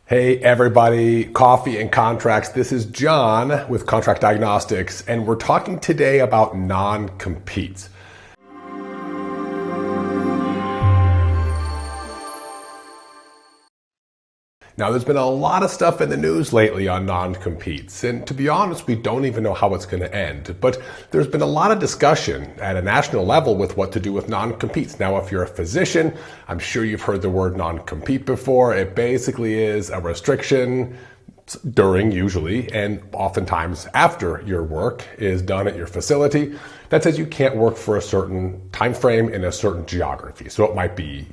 Hey everybody, Coffee and Contracts. This is John with Contract Diagnostics, and we're talking today about non-competes. Now, there's been a lot of stuff in the news lately on non-competes, and to be honest, we don't even know how it's going to end. But there's been a lot of discussion at a national level with what to do with non-competes. Now, if you're a physician, I'm sure you've heard the word non-compete before. It basically is a restriction during, usually, and oftentimes after your work is done at your facility that says you can't work for a certain time frame in a certain geography. So it might be,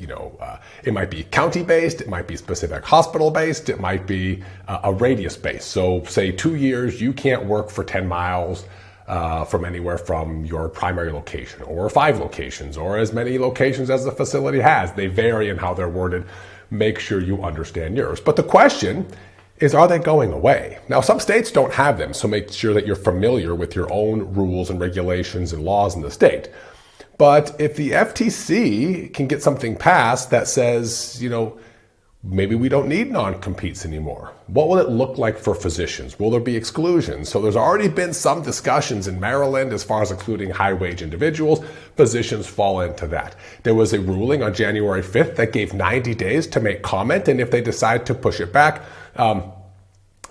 it might be county-based, it might be specific hospital-based, it might be a radius-based. So say 2 years, you can't work for 10 miles from anywhere from your primary location, or 5 locations, or as many locations as the facility has. They vary in how they're worded. Make sure you understand yours. But the question is, are they going away? Now, some states don't have them, so make sure that you're familiar with your own rules and regulations and laws in the state. But if the FTC can get something passed that says, maybe we don't need non-competes anymore, what will it look like for physicians? Will there be exclusions? So there's already been some discussions in Maryland as far as excluding high-wage individuals. Physicians fall into that. There was a ruling on January 5th that gave 90 days to make comment, and if they decide to push it back,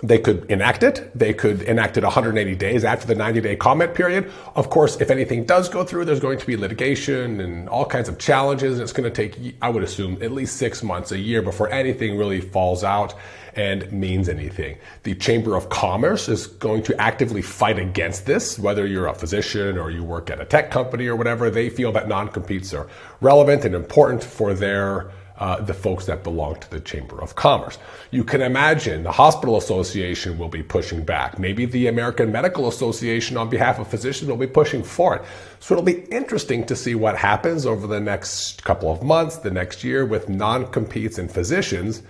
they could enact it. They could enact it 180 days after the 90-day comment period. Of course, if anything does go through, there's going to be litigation and all kinds of challenges. And it's going to take, I would assume, at least 6 months, a year before anything really falls out and means anything. The Chamber of Commerce is going to actively fight against this, whether you're a physician or you work at a tech company or whatever. They feel that non-competes are relevant and important for the folks that belong to the Chamber of Commerce. You can imagine the Hospital Association will be pushing back. Maybe the American Medical Association on behalf of physicians will be pushing for it. So it'll be interesting to see what happens over the next couple of months, the next year, with non-competes and physicians.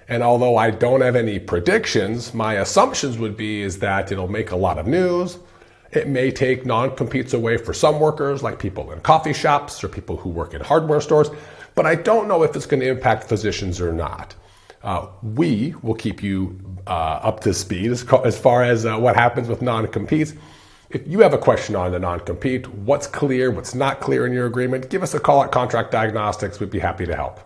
And although I don't have any predictions, my assumptions would be is that it'll make a lot of news. It may take non-competes away for some workers, like people in coffee shops or people who work in hardware stores, but I don't know if it's going to impact physicians or not. We will keep you up to speed as far as what happens with non-competes. If you have a question on the non-compete, what's clear, what's not clear in your agreement, give us a call at Contract Diagnostics. We'd be happy to help.